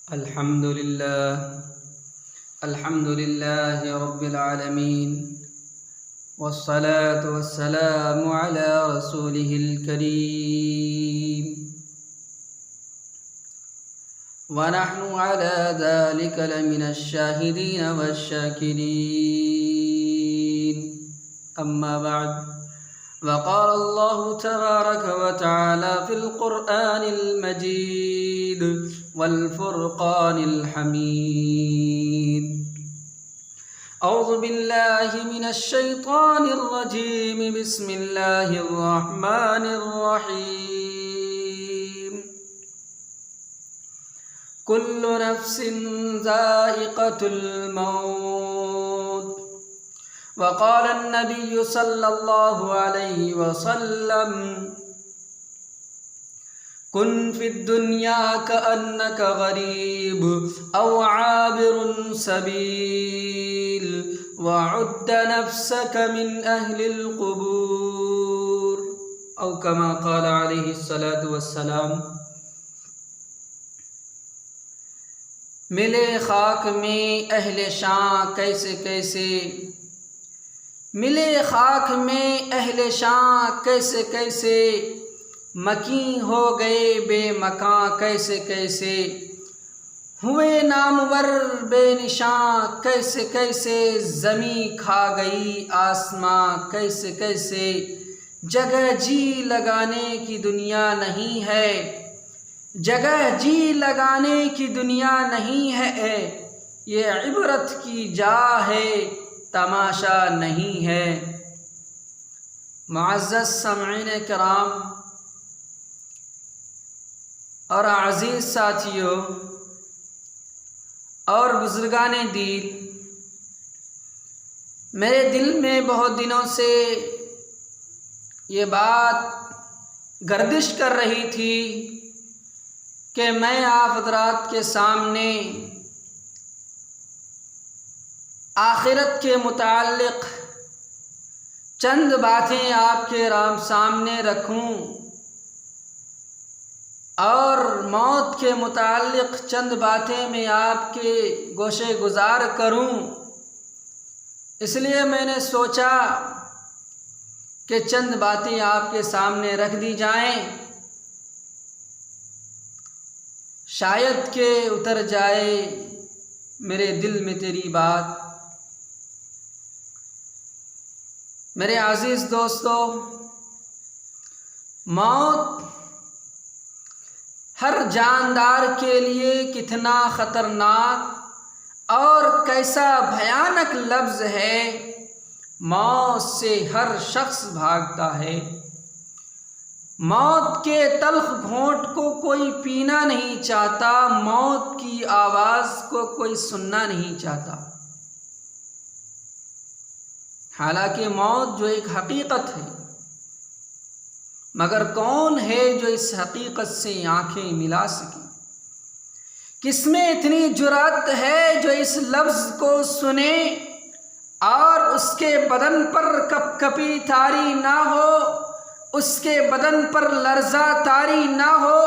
الحمد لله رب العالمين، والصلاة والسلام على رسوله الكريم، ونحن على ذلك لمن الشاهدين والشاكرين. أما بعد، وقال الله تبارك وتعالى في القرآن المجيد والفرقان الحميد: أعوذ بالله من الشيطان الرجيم، بسم الله الرحمن الرحيم. كل نفس ذائقة الموت. وقال النبي صلى الله عليه وسلم: كن في الدنيا كأنك غريب أو عابر سبيل، وعد نفسك من أهل القبور، أو كما قال عليه الصلاة والسلام. ملے خاک میں اہل شاں کیسے کیسے، ملے خاک میں اہل شاں کیسے کیسے، مکیں ہو گئے بے مکاں کیسے کیسے، ہوئے نامور بے نشاں کیسے کیسے، زمیں کھا گئی آسماں کیسے کیسے، جگہ جی لگانے کی دنیا نہیں ہے، جگہ جی لگانے کی دنیا نہیں ہے، یہ عبرت کی جا ہے تماشا نہیں ہے. معزز سامعین کرام اور عزیز ساتھیوں اور بزرگان دین، میرے دل میں بہت دنوں سے یہ بات گردش کر رہی تھی کہ میں آپ حضرات کے سامنے آخرت کے متعلق چند باتیں آپ کے سامنے رکھوں اور موت کے متعلق چند باتیں میں آپ کے گوشے گزار کروں. اس لیے میں نے سوچا کہ چند باتیں آپ کے سامنے رکھ دی جائیں، شاید کہ اتر جائے میرے دل میں تیری بات. میرے عزیز دوستو، موت ہر جاندار کے لیے کتنا خطرناک اور کیسا بھیانک لفظ ہے. موت سے ہر شخص بھاگتا ہے. موت کے تلخ گھونٹ کو کوئی پینا نہیں چاہتا، موت کی آواز کو کوئی سننا نہیں چاہتا. حالانکہ موت جو ایک حقیقت ہے، مگر کون ہے جو اس حقیقت سے آنکھیں ملا سکے؟ کس میں اتنی جرأت ہے جو اس لفظ کو سنے اور اس کے بدن پر کپ کپی تاری نہ ہو، اس کے بدن پر لرزہ تاری نہ ہو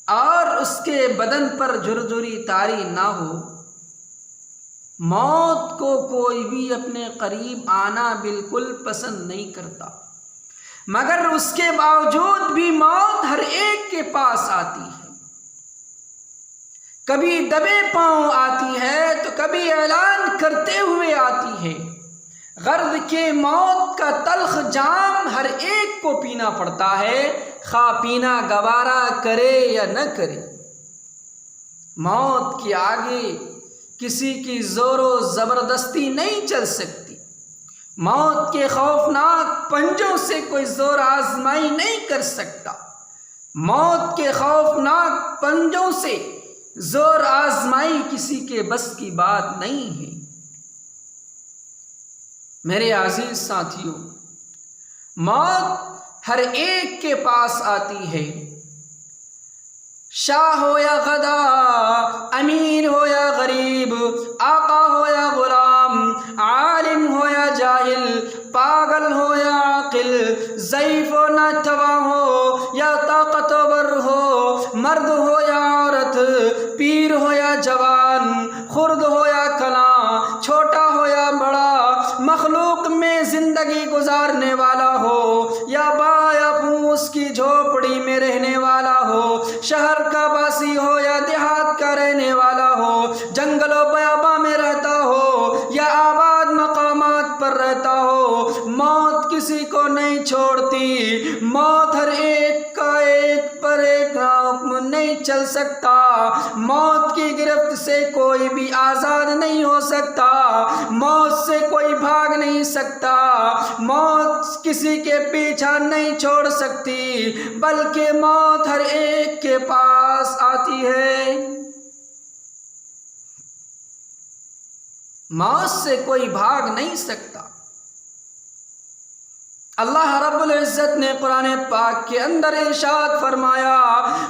اور اس کے بدن پر جھرجھری تاری نہ ہو. موت کو کوئی بھی اپنے قریب آنا بالکل پسند نہیں کرتا، مگر اس کے باوجود بھی موت ہر ایک کے پاس آتی ہے. کبھی دبے پاؤں آتی ہے تو کبھی اعلان کرتے ہوئے آتی ہے. غرض کے موت کا تلخ جام ہر ایک کو پینا پڑتا ہے، خواہ پینا گوارا کرے یا نہ کرے. موت کے آگے کسی کی زور و زبردستی نہیں چل سکتی. موت کے خوفناک پنجوں سے کوئی زور آزمائی نہیں کر سکتا. موت کے خوفناک پنجوں سے زور آزمائی کسی کے بس کی بات نہیں ہے. میرے عزیز ساتھیوں، موت ہر ایک کے پاس آتی ہے. شاہ ہو یا غدا، امیر ہو یا غریب، آقا ہو یا غلام، عالم ہو یا جاہل، پاگل ہو یا عاقل، ضعیف و ناتواں ہو یا طاقتور ہو، مرد ہو یا عورت، چھوڑتی. موت ہر ایک کا ایک پر ایک نہیں چل سکتا. موت کی گرفت سے کوئی بھی آزاد نہیں ہو سکتا. موت سے کوئی بھاگ نہیں سکتا. موت کسی کے پیچھا نہیں چھوڑ سکتی، بلکہ موت ہر ایک کے پاس آتی ہے. موت سے کوئی بھاگ نہیں سکتا. اللہ رب العزت نے قرآن پاک کے اندر ارشاد فرمایا،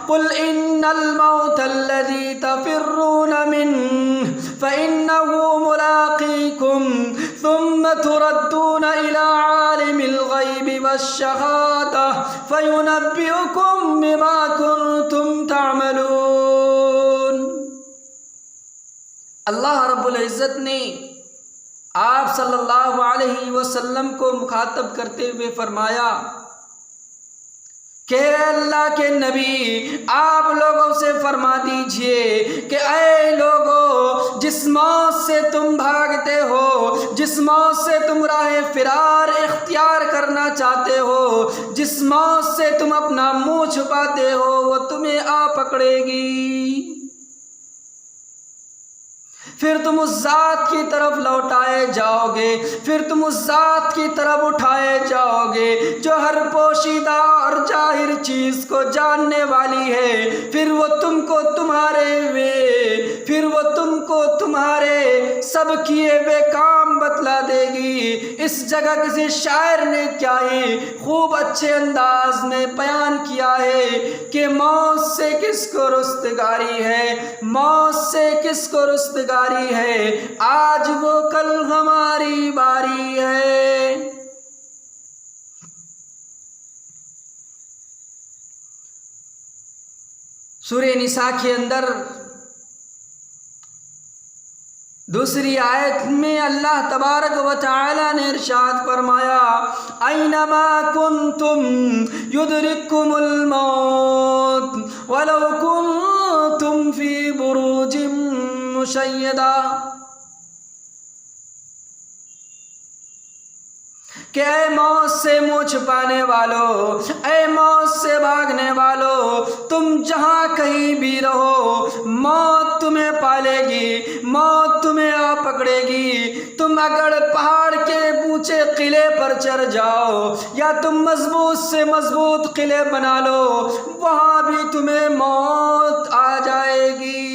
قُلْ إِنَّ الْمَوْتَ الَّذِي تَفِرُّونَ مِنْهُ فَإِنَّهُ مُلَاقِيكُمْ ثُمَّ تُرَدُّونَ إِلَىٰ عَالِمِ الْغَيْبِ وَالشَّهَادَةِ فَيُنَبِّئُكُم بِمَا كُنتُمْ تَعْمَلُونَ. اللہ رب العزت نے آپ صلی اللہ علیہ وسلم کو مخاطب کرتے ہوئے فرمایا کہ اللہ کے نبی آپ لوگوں سے فرما دیجئے کہ اے لوگو، جس موت سے تم بھاگتے ہو، جس موت سے تم راہ فرار اختیار کرنا چاہتے ہو، جس موت سے تم اپنا منہ چھپاتے ہو، وہ تمہیں آ پکڑے گی. پھر تم اس ذات کی طرف لوٹائے جاؤ گے، پھر تم اس ذات کی طرف اٹھائے جاؤ گے جو ہر پوشیدہ اور ظاہر چیز کو جاننے والی ہے. پھر وہ تم کو تمہارے سب کیے ہوئے کام بتلا دے گی. اس جگہ کسی شاعر نے کیا ہی خوب اچھے انداز میں بیان کیا ہے کہ موت سے کس کو رستگاری ہے، موت سے کس کو رستگاری ہے، آج وہ کل ہماری باری ہے. سورہ نساء کے اندر دوسری آیت میں اللہ تبارک و تعالی نے ارشاد فرمایا، اینما کنتم یدرککم الموت ولو کنتم فی بروج مشیدہ. کہ اے موت سے منہ چھپانے والو، اے موت سے بھاگنے والو، تم جہاں کہیں بھی رہو، موت تمہیں پالے گی، موت تمہیں آ پکڑے گی. تم اگر پہاڑ کے اونچے قلعے پر چڑھ جاؤ یا تم مضبوط سے مضبوط قلعے بنا لو، وہاں بھی تمہیں موت آ جائے گی.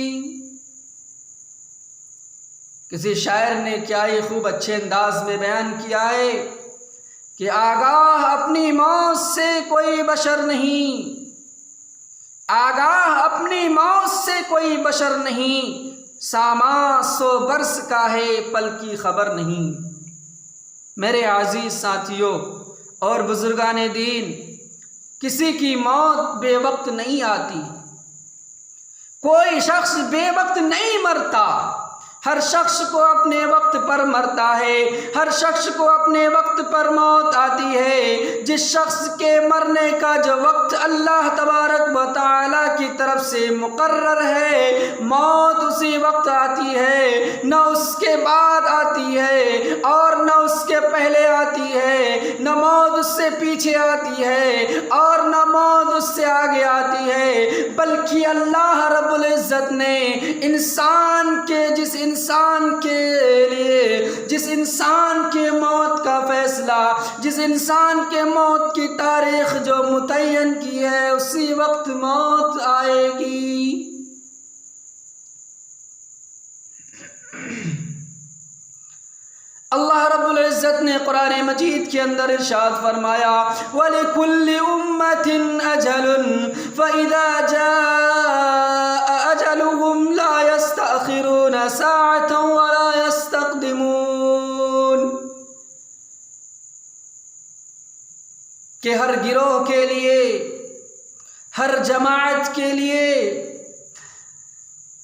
کسی شاعر نے کیا ہی خوب اچھے انداز میں بیان کیا ہے کہ آگاہ اپنی موت سے کوئی بشر نہیں، آگاہ اپنی موت سے کوئی بشر نہیں، ساما 100 برس کا ہے پل کی خبر نہیں. میرے عزیز ساتھیوں اور بزرگان دین، کسی کی موت بے وقت نہیں آتی، کوئی شخص بے وقت نہیں مرتا. ہر شخص کو اپنے وقت پر مرتا ہے، ہر شخص کو اپنے وقت پر موت آتی ہے. جس شخص کے مرنے کا جو وقت اللہ تبارک و تعالی کی طرف سے مقرر ہے، موت اسی وقت آتی ہے، نہ اس کے بعد آتی ہے اور نہ اس کے پہلے آتی ہے، نہ موت اس سے پیچھے آتی ہے اور نہ موت اس سے آگے آتی ہے. بلکہ اللہ رب العزت نے جس انسان کے موت کا فیصلہ، جس انسان کے موت کی تاریخ جو متعین کی ہے، اسی وقت موت آئے گی. اللہ رب العزت نے قرآن مجید کے اندر ارشاد فرمایا، وَلِكُلِّ أُمَّةٍ أَجَلٌ فَإِذَا جَاءَ أَجَلُهُمْ لَا يَسْتَأْخِرُونَ سَاعَةً وَلَا يَسْتَقْدِمُونَ. کہ ہر گروہ کے لیے، ہر جماعت کے لیے،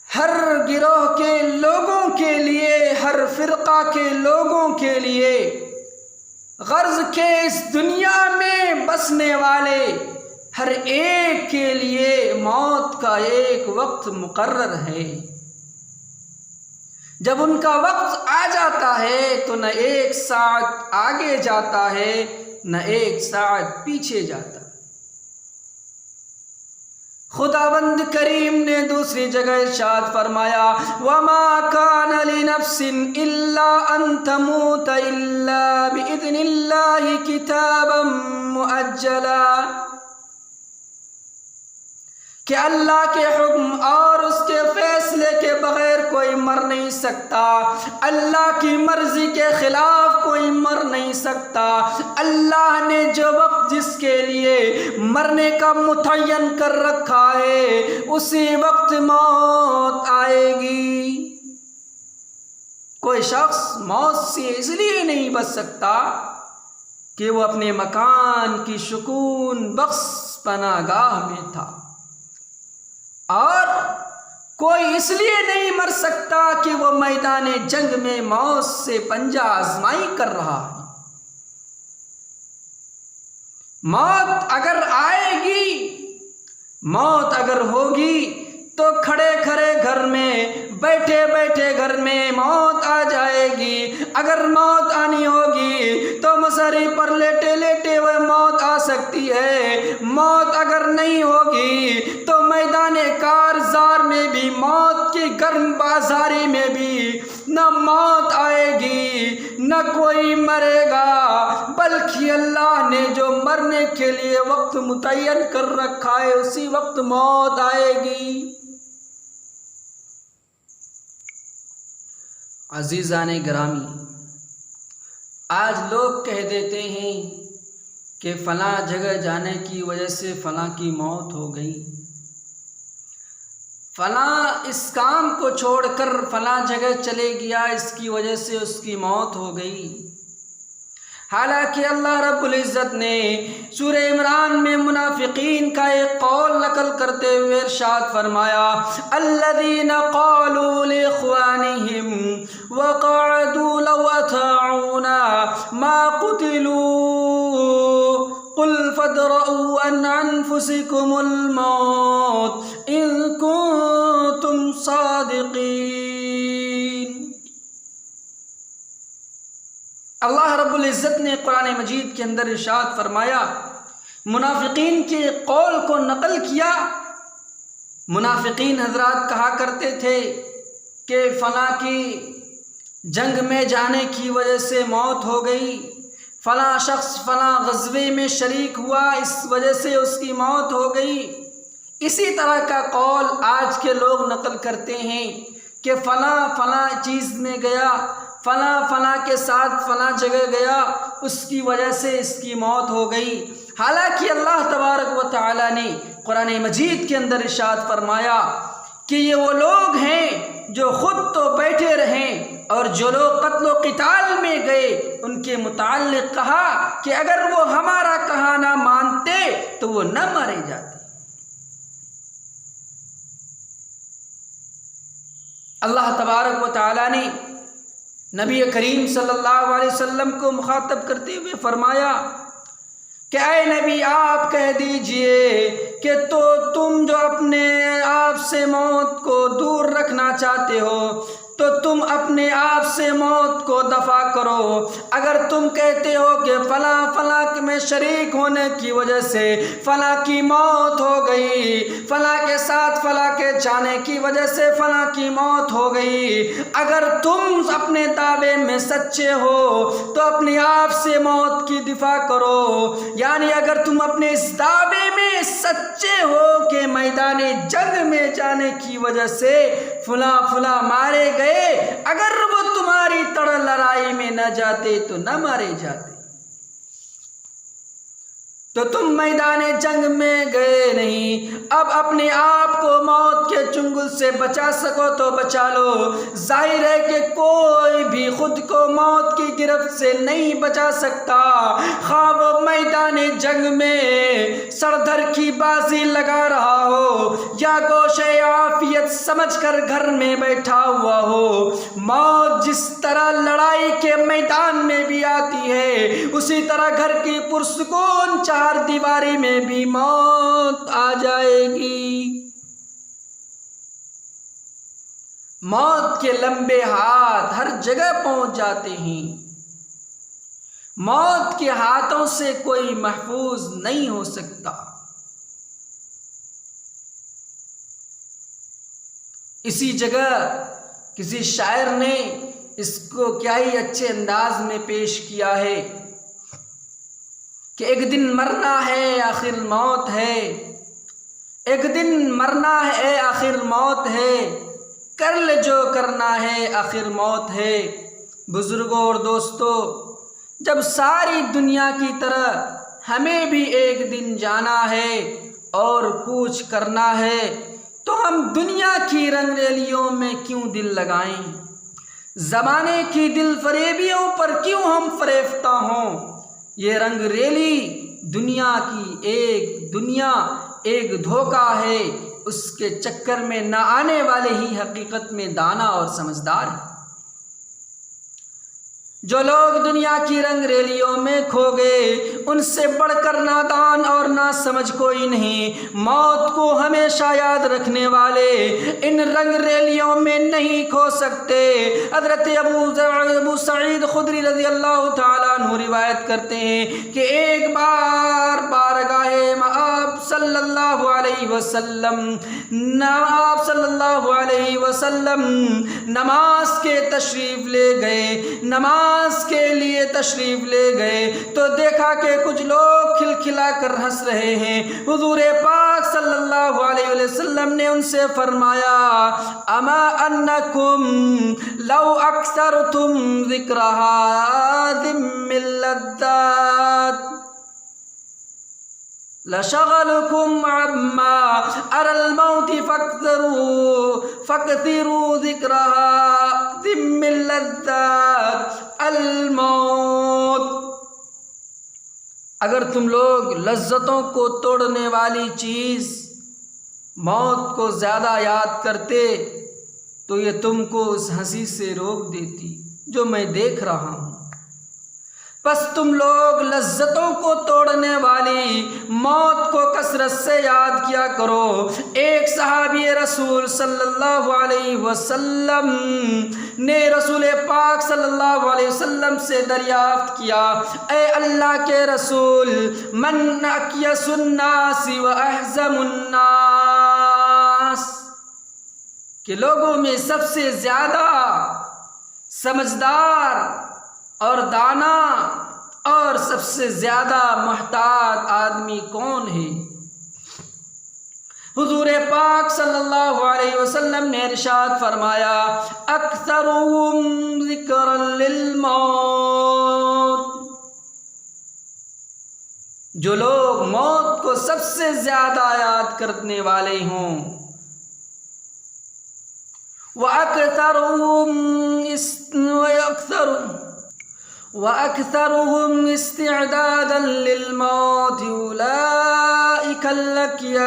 ہر گروہ کے لوگوں کے لیے، ہر فرقہ کے لوگوں کے لیے، غرض کے اس دنیا میں بسنے والے ہر ایک کے لیے موت کا ایک وقت مقرر ہے. جب ان کا وقت آ جاتا ہے تو نہ ایک ساعت آگے جاتا ہے نہ ایک ساعت پیچھے جاتا۔ خداوند کریم نے دوسری جگہ ارشاد فرمایا وَمَا كَانَ لِنَفْسٍ إِلَّا أَن تَمُوتَ إِلَّا بِإِذْنِ اللَّهِ كِتَابًا مُؤَجَّلًا، کہ اللہ کے حکم اور اس کے فیصلے کے بغیر کوئی مر نہیں سکتا، اللہ کی مرضی کے خلاف کوئی مر نہیں سکتا۔ اللہ نے جو وقت جس کے لیے مرنے کا متعین کر رکھا ہے اسی وقت موت آئے گی۔ کوئی شخص موت سے اس لیے نہیں بچ سکتا کہ وہ اپنے مکان کی سکون بخش پناہ گاہ میں تھا، اور کوئی اس لیے نہیں مر سکتا کہ وہ میدان جنگ میں موت سے پنجہ آزمائی کر رہا ہے۔ موت اگر آئے گی، موت اگر ہوگی تو کھڑے کھڑے گھر میں، بیٹھے بیٹھے گھر میں موت آ جائے گی۔ اگر موت آنی ہوگی تو مسری پر لیٹے لیٹے وہ موت آ سکتی ہے۔ موت اگر نہیں ہوگی تو میدان کارزار میں بھی، موت کی گرم بازاری میں بھی نہ موت آئے گی نہ کوئی مرے گا، بلکہ اللہ نے جو مرنے کے لیے وقت متعین کر رکھا ہے اسی وقت موت آئے گی۔ عزیزان گرامی، آج لوگ کہہ دیتے ہیں کہ فلاں جگہ جانے کی وجہ سے فلاں کی موت ہو گئی، فلاں اس کام کو چھوڑ کر فلاں جگہ چلے گیا، اس کی وجہ سے اس کی موت ہو گئی۔ حالانکہ اللہ رب العزت نے سورہ عمران میں منافقین کا ایک قول نقل کرتے ہوئے ارشاد فرمایا الذین قالوا لاخوانہم وقعدوا لو اطاعونا ما قتلوا قل فادرؤوا عن انفسکم الموت ان کنتم صادقین۔ اللہ رب العزت نے قرآن مجید کے اندر ارشاد فرمایا، منافقین کے قول کو نقل کیا۔ منافقین حضرات کہا کرتے تھے کہ فلاں کی جنگ میں جانے کی وجہ سے موت ہو گئی، فلاں شخص فلاں غزوے میں شریک ہوا اس وجہ سے اس کی موت ہو گئی۔ اسی طرح کا قول آج کے لوگ نقل کرتے ہیں کہ فلاں فلاں چیز میں گیا، فلاں فلاں کے ساتھ فلاں جگہ گیا، اس کی وجہ سے اس کی موت ہو گئی۔ حالانکہ اللہ تبارک و تعالی نے قرآن مجید کے اندر ارشاد فرمایا کہ یہ وہ لوگ ہیں جو خود تو بیٹھے رہیں، اور جو لوگ قتل و قتال میں گئے ان کے متعلق کہا کہ اگر وہ ہمارا کہا نہ مانتے تو وہ نہ مارے جاتے۔ اللہ تبارک و تعالی نے نبی کریم صلی اللہ علیہ وسلم کو مخاطب کرتے ہوئے فرمایا کہ اے نبی آپ کہہ دیجئے کہ تو تم جو اپنے آپ سے موت کو دور رکھنا چاہتے ہو تو تم اپنے آپ سے موت کو دفع کرو۔ اگر تم کہتے ہو کہ فلاں فلاں میں شریک ہونے کی وجہ سے فلاں کی موت ہو گئی، فلاں کے ساتھ فلاں کے جانے کی وجہ سے فلاں کی موت ہو گئی، اگر تم اپنے دعوے میں سچے ہو تو اپنے آپ سے موت کی دفاع کرو۔ یعنی اگر تم اپنے اس دعوے میں سچے ہو کہ میدان جنگ میں جانے کی وجہ سے فلاں فلاں مارے گئے، اگر وہ تمہاری طرح لڑائی میں نہ جاتے تو نہ مارے جاتے، تو تم میدان جنگ میں گئے نہیں۔ اب اپنے آپ کو موت کے چنگل سے بچا سکو تو بچا لو۔ ظاہر ہے کہ کوئی بھی خود کو موت کی گرفت سے نہیں بچا سکتا، خواہ وہ میدان جنگ میں سردھر کی بازی لگا رہا ہو یا گوشے عافیت سمجھ کر گھر میں بیٹھا ہوا ہو۔ موت جس طرح لڑائی کے میدان میں بھی آتی ہے اسی طرح گھر کی پرسکون چار دیواری میں بھی موت آ جائے گی۔ موت کے لمبے ہاتھ ہر جگہ پہنچ جاتے ہیں۔ موت کے ہاتھوں سے کوئی محفوظ نہیں ہو سکتا۔ اسی جگہ کسی شاعر نے اس کو کیا ہی اچھے انداز میں پیش کیا ہے کہ ایک دن مرنا ہے آخر موت ہے، ایک دن مرنا ہے آخر موت ہے، کر لے جو کرنا ہے آخر موت ہے۔ بزرگوں اور دوستو، جب ساری دنیا کی طرح ہمیں بھی ایک دن جانا ہے اور کوچ کرنا ہے، تو ہم دنیا کی رنگ ریلیوں میں کیوں دل لگائیں؟ زمانے کی دل فریبیوں پر کیوں ہم فریفتہ ہوں؟ یہ رنگ ریلی دنیا کی ایک دھوکہ ہے، اس کے چکر میں نہ آنے والے ہی حقیقت میں دانا اور سمجھدار ہیں۔ جو لوگ دنیا کی رنگ ریلیوں میں کھو گئے، ان سے بڑھ کر نادان اور ناسمجھ کوئی نہیں۔ موت کو ہمیشہ یاد رکھنے والے ان رنگ ریلیوں میں نہیں کھو سکتے۔ حضرت ابو سعید خدری رضی اللہ تعالیٰ عنہ روایت کرتے ہیں کہ ایک بار بارگاہ آپ صلی اللہ علیہ وسلم نماز کے لیے تشریف لے گئے تو دیکھا کہ کچھ لوگ کھلکھلا کر ہنس رہے ہیں۔ حضور پاک صلی اللہ علیہ وسلم نے ان سے فرمایا، اما انکم لو اکثرتم ذکر هذم اللذات لشغلكم عما ارى الموت فاكثروا ذكرها ذم اللذات الموت۔ اگر تم لوگ لذتوں کو توڑنے والی چیز موت کو زیادہ یاد کرتے تو یہ تم کو اس ہنسی سے روک دیتی جو میں دیکھ رہا ہوں۔ بس تم لوگ لذتوں کو توڑنے والی موت کو کثرت سے یاد کیا کرو۔ ایک صحابی رسول صلی اللہ علیہ وسلم نے رسول پاک صلی اللہ علیہ وسلم سے دریافت کیا، اے اللہ کے رسول، من اکیس الناس و احزم الناس، کہ لوگوں میں سب سے زیادہ سمجھدار اور دانا اور سب سے زیادہ محتاط آدمی کون ہے؟ حضور پاک صلی اللہ علیہ وسلم نے ارشاد فرمایا، اکثرهم ذکرا للموت، جو لوگ موت کو سب سے زیادہ یاد کرنے والے ہوں۔ وَأَكْثَرُهُمْ اسْتِعْدَادًا لِلْمَوْتِ أُولَئِكَ الْأَكْيَاسُ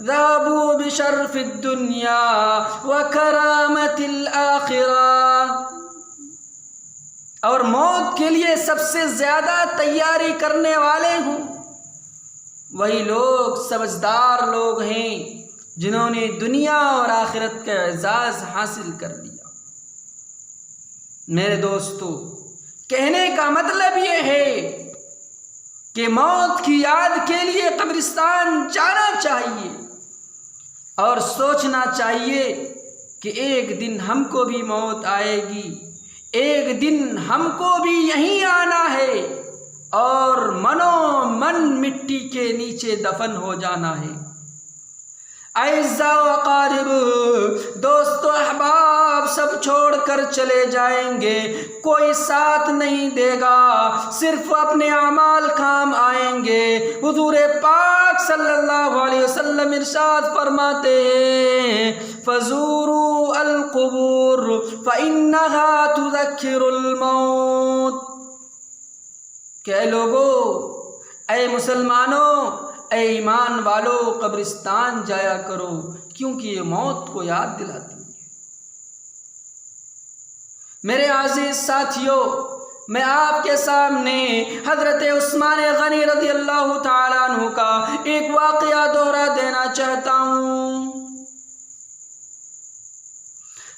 ذَهَبُوا بِشَرْفِ الدُّنْيَا وَكَرَامَةِ الْآخِرَةِ، اور موت کے لیے سب سے زیادہ تیاری کرنے والے ہوں وہی لوگ سمجھدار لوگ ہیں جنہوں نے دنیا اور آخرت کا اعزاز حاصل کر لیا۔ میرے دوستو، کہنے کا مطلب یہ ہے کہ موت کی یاد کے لیے قبرستان جانا چاہیے اور سوچنا چاہیے کہ ایک دن ہم کو بھی موت آئے گی، ایک دن ہم کو بھی یہیں آنا ہے اور منو من مٹی کے نیچے دفن ہو جانا ہے۔ اعزاء و اقارب، دوست و احباب سب چھوڑ کر چلے جائیں گے، کوئی ساتھ نہیں دے گا، صرف اپنے اعمال کام آئیں گے۔ حضور پاک صلی اللہ علیہ وسلم ارشاد فرماتے ہیں، فزوروا القبور فإنها تذکر الموت، کہ اے لوگو، اے مسلمانوں، اے ایمان والو، قبرستان جایا کرو کیونکہ یہ موت کو یاد دلاتی ہے۔ میرے عزیز ساتھیوں، میں آپ کے سامنے حضرت عثمان غنی رضی اللہ تعالیٰ عنہ کا ایک واقعہ دوہرا دینا چاہتا ہوں۔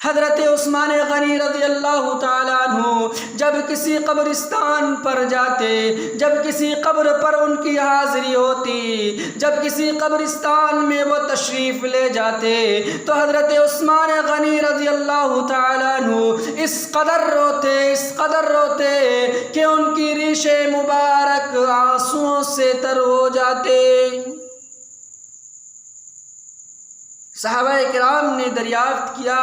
حضرت عثمان غنی رضی اللہ تعالیٰ عنہ جب کسی قبرستان پر جاتے، جب کسی قبر پر ان کی حاضری ہوتی، جب کسی قبرستان میں وہ تشریف لے جاتے تو حضرت عثمان غنی رضی اللہ تعالیٰ عنہ اس قدر روتے کہ ان کی ریش مبارک آنسوؤں سے تر ہو جاتے۔ صحابہ کرام نے دریافت کیا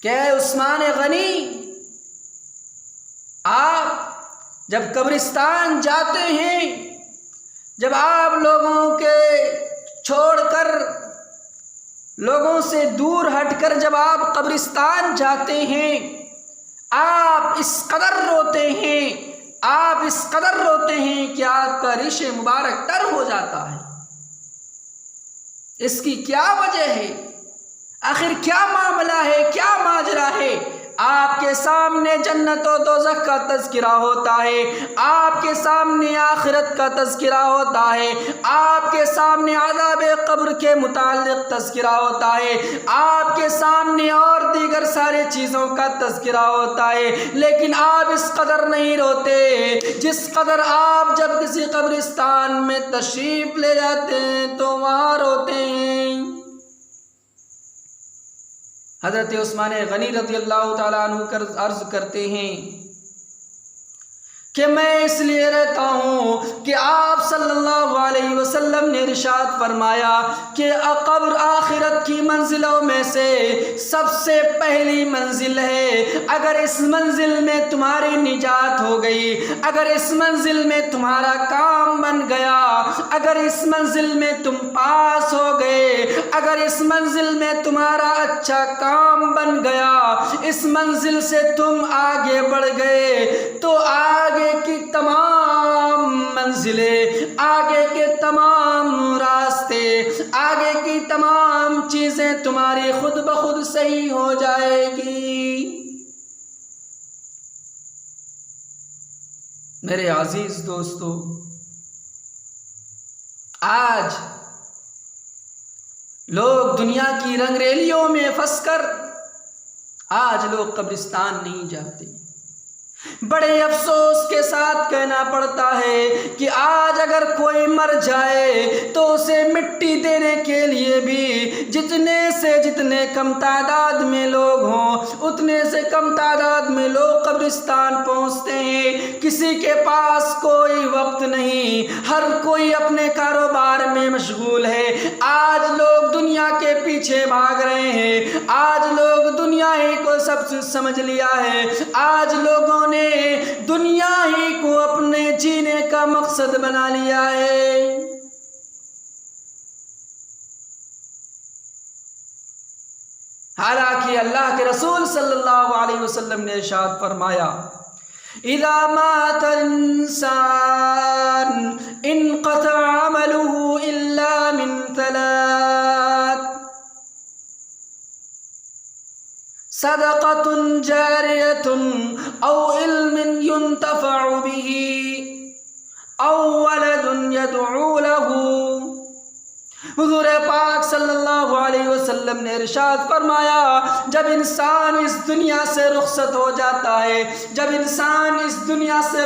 کہ اے عثمان غنی، آپ جب قبرستان جاتے ہیں، جب آپ لوگوں کے چھوڑ کر، لوگوں سے دور ہٹ کر جب آپ قبرستان جاتے ہیں، آپ اس قدر روتے ہیں کہ آپ کا ریش مبارک تر ہو جاتا ہے۔ اس کی کیا وجہ ہے؟ آخر کیا معاملہ ہے، کیا ماجرا ہے؟ آپ کے سامنے جنت و دوزخ کا تذکرہ ہوتا ہے، آپ کے سامنے آخرت کا تذکرہ ہوتا ہے، آپ کے سامنے عذاب قبر کے متعلق تذکرہ ہوتا ہے، آپ کے سامنے اور دیگر سارے چیزوں کا تذکرہ ہوتا ہے، لیکن آپ اس قدر نہیں روتے جس قدر آپ جب کسی قبرستان میں تشریف لے جاتے ہیں تو وہاں روتے ہیں۔ حضرت عثمان غنی رضی اللہ تعالیٰ عنہ عرض کرتے ہیں کہ میں اس لیے رہتا ہوں کہ آپ صلی اللہ علیہ وسلم نے ارشاد فرمایا کہ قبر آخرت کی منزلوں میں سے سب سے پہلی منزل ہے۔ اگر اس منزل میں تمہاری نجات ہو گئی، اگر اس منزل میں تمہارا کام بن گیا، اگر اس منزل میں تم پاس ہو گئے، اگر اس منزل میں تمہارا اچھا کام بن گیا، اس منزل سے تم آگے بڑھ گئے، تو آگے کی تمام منزلیں، آگے کے تمام راستے، آگے کی تمام چیزیں تمہاری خود بخود صحیح ہو جائے گی۔ میرے عزیز دوستو، آج لوگ دنیا کی رنگ ریلیوں میں پھنس کر آج لوگ قبرستان نہیں جاتے۔ بڑے افسوس کے ساتھ کہنا پڑتا ہے کہ آج اگر کوئی مر جائے تو اسے مٹی دینے کے لیے بھی جتنے کم تعداد میں لوگ ہوں، اتنے سے کم تعداد میں لوگ قبرستان پہنچتے ہیں۔ کسی کے پاس کوئی وقت نہیں، ہر کوئی اپنے کاروبار میں مشغول ہے۔ آج لوگ دنیا کے پیچھے بھاگ رہے ہیں، آج لوگ دنیا ہی کو سب سے سمجھ لیا ہے، آج لوگوں نے دنیا ہی کو اپنے جینے کا مقصد بنا لیا ہے۔ حالانکہ اللہ کے رسول صلی اللہ علیہ وسلم نے ارشاد فرمایا اذا مات الانسان انقطع عمله الا من ثلاث صدقۃ جاریۃ او علم ينتفع به او ولد يدعو له۔ حضور پاک صلی اللہ علیہ وسلم نے ارشاد فرمایا جب انسان اس دنیا سے رخصت ہو جاتا ہے، جب انسان اس دنیا سے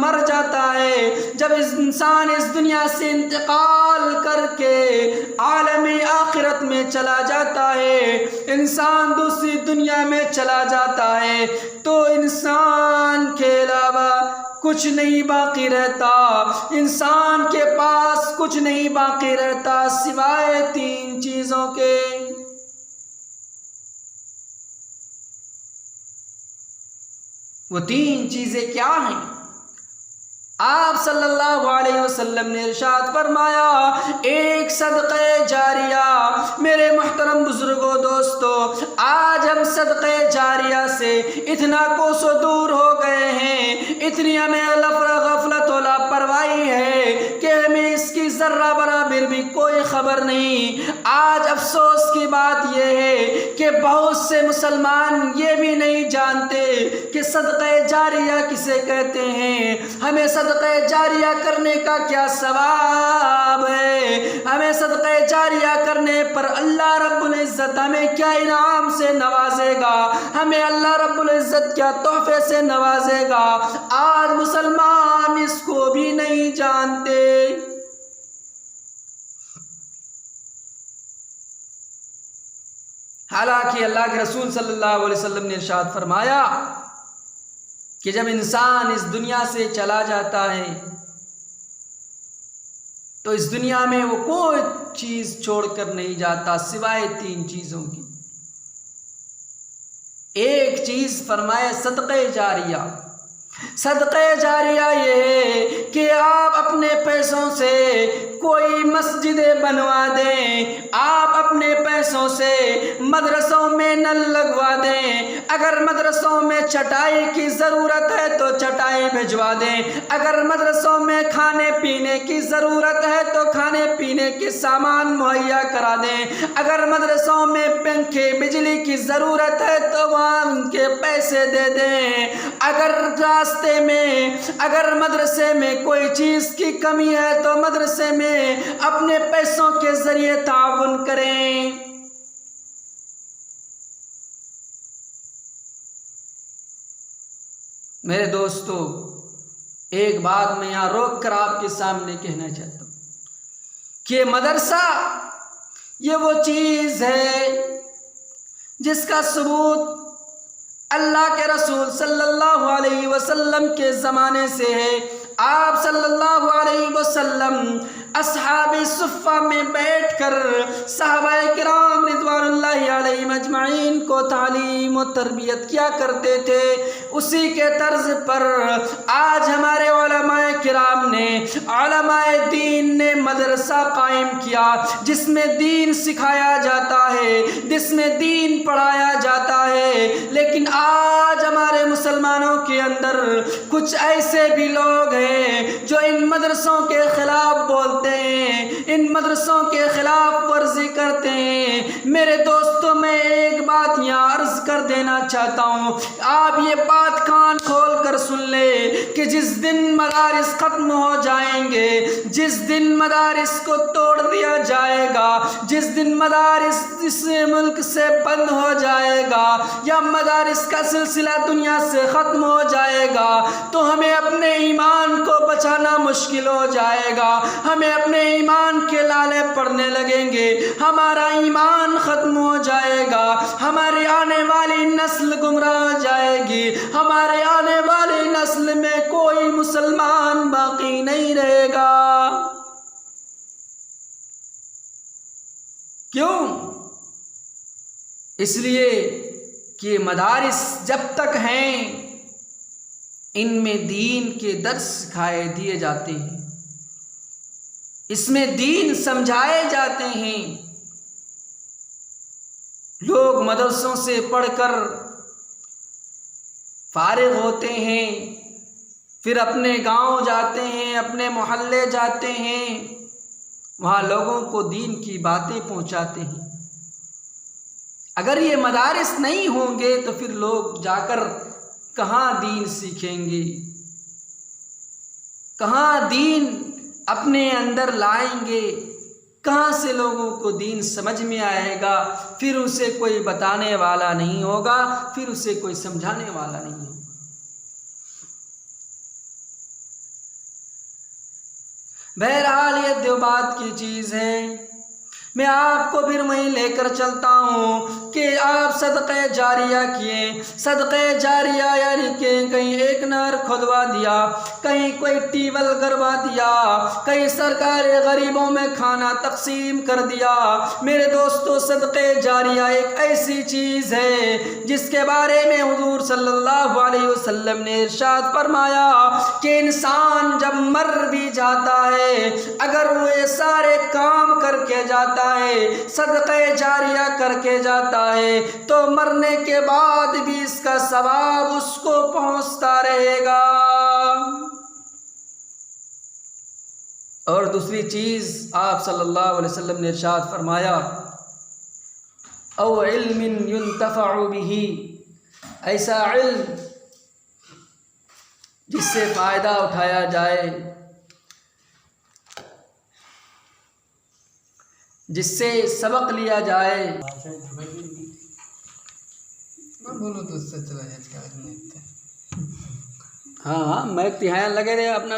مر جاتا ہے، جب انسان اس دنیا سے انتقال کر کے عالم آخرت میں چلا جاتا ہے، انسان دوسری دنیا میں چلا جاتا ہے، تو انسان کے علاوہ کچھ نہیں باقی رہتا، انسان کے پاس کچھ نہیں باقی رہتا سوائے تین چیزوں کے۔ وہ تین چیزیں کیا ہیں؟ آپ صلی اللہ علیہ وسلم نے ارشاد فرمایا ایک صدقہ جاریہ۔ میرے محترم بزرگوں دوستو، آج ہم صدقہ جاریہ سے اتنا کوسوں دور ہو گئے ہیں، اتنی ہمیں غفلت و لاپرواہی ہے کہ ہمیں اس کی ذرا ذرہ برابر بھی کوئی خبر نہیں۔ آج افسوس کی بات یہ ہے کہ بہت سے مسلمان یہ بھی نہیں جانتے کہ صدقہ جاریہ کسے کہتے ہیں، ہمیں صدقہ جاریہ کرنے کا کیا ثواب ہے، ہمیں صدقہ جاریہ کرنے پر اللہ رب العزت ہمیں کیا انعام سے نوازے گا، ہمیں اللہ رب العزت کیا تحفے سے نوازے گا۔ آج مسلمان اس کو بھی نہیں جانتے۔ حالانکہ اللہ کے رسول صلی اللہ علیہ وسلم نے ارشاد فرمایا کہ جب انسان اس دنیا سے چلا جاتا ہے تو اس دنیا میں وہ کوئی چیز چھوڑ کر نہیں جاتا سوائے 3 چیزوں کی۔ ایک چیز فرمایا صدقہ جاریہ۔ صدقہ جاریہ یہ ہے کہ آپ اپنے پیسوں سے کوئی مسجدیں بنوا دیں، آپ اپنے پیسوں سے مدرسوں میں نل لگوا دیں، اگر مدرسوں میں چٹائی کی ضرورت ہے تو چٹائی بھجوا دیں، اگر مدرسوں میں کھانے پینے کی ضرورت ہے تو کھانے پینے کے سامان مہیا کرا دیں، اگر مدرسوں میں پنکھے بجلی کی ضرورت ہے تو وہاں ان کے پیسے دے دیں، اگر راستے میں اگر مدرسے میں کوئی چیز کی کمی ہے تو مدرسے میں اپنے پیسوں کے ذریعے تعاون کریں۔ میرے دوستو، ایک بات میں یہاں روک کر آپ کے سامنے کہنا چاہتا ہوں کہ مدرسہ یہ وہ چیز ہے جس کا ثبوت اللہ کے رسول صلی اللہ علیہ وسلم کے زمانے سے ہے۔ آپ صلی اللہ علیہ وسلم اصحاب صفہ میں بیٹھ کر صحابہ کرام رضوان اللہ علیہم اجمعین کو تعلیم و تربیت کیا کرتے تھے۔ اسی کے طرز پر آج ہمارے علماء کرام نے، علماء دین نے مدرسہ قائم کیا جس میں دین سکھایا جاتا ہے، جس میں دین پڑھایا جاتا ہے۔ لیکن آج ہمارے مسلمانوں کے اندر کچھ ایسے بھی لوگ ہیں جو ان مدرسوں کے خلاف بولتے ہیں، ان مدرسوں کے خلاف ورزی کرتے ہیں۔ میرے دوستوں، میں ایک بات یہاں عرض کر دینا چاہتا ہوں، آپ یہ بات کان کھول کر سن لے کہ جس دن مدارس ختم ہو جائیں گے، جس دن مدارس کو توڑ دیا جائے گا، جس دن مدارس اس ملک سے بند ہو جائے گا یا مدارس کا سلسلہ دنیا سے ختم ہو جائے گا تو ہمیں اپنے ایمان کو بچانا مشکل ہو جائے گا، ہمیں اپنے ایمان کے لالے پڑنے لگیں گے، ہمارا ایمان ختم ہو جائے گا، ہماری آنے والی نسل گمراہ ہو جائے گی، ہمارے آنے والی نسل میں کوئی مسلمان باقی نہیں رہے گا۔ کیوں؟ اس لیے کہ مدارس جب تک ہیں ان میں دین کے درس سکھائے دیے جاتے ہیں، اس میں دین سمجھائے جاتے ہیں۔ لوگ مدرسوں سے پڑھ کر فارغ ہوتے ہیں، پھر اپنے گاؤں جاتے ہیں، اپنے محلے جاتے ہیں، وہاں لوگوں کو دین کی باتیں پہنچاتے ہیں۔ اگر یہ مدارس نہیں ہوں گے تو پھر لوگ جا کر کہاں دین سیکھیں گے، کہاں دین اپنے اندر لائیں گے، کہاں سے لوگوں کو دین سمجھ میں آئے گا؟ پھر اسے کوئی بتانے والا نہیں ہوگا، پھر اسے کوئی سمجھانے والا نہیں ہوگا۔ بہرحال یہ دیوبند کی چیز ہے۔ میں آپ کو پھر وہیں لے کر چلتا ہوں کہ آپ صدقہ جاریہ کیے۔ صدقہ جاریہ یعنی کہ کہیں ایک نہر کھدوا دیا، کہیں کوئی ٹیوبل کروا دیا، کہیں سرکار غریبوں میں کھانا تقسیم کر دیا۔ میرے دوستو، صدقہ جاریہ ایک ایسی چیز ہے جس کے بارے میں حضور صلی اللہ علیہ وسلم نے ارشاد فرمایا کہ انسان جب مر بھی جاتا ہے، اگر وہ یہ سارے کام کر کے جاتا ہے، صدقہ جاریہ کر کے جاتا ہے، تو مرنے کے بعد بھی اس کا ثواب اس کو پہنچتا رہے گا۔ اور دوسری چیز آپ صلی اللہ علیہ وسلم نے ارشاد فرمایا او علم ينتفع به، ایسا علم جس سے فائدہ اٹھایا جائے، جس سے سبق لیا جائے۔ بولو تو اس سے چلا جائے، ہاں مائک تہایا لگے رہے اپنا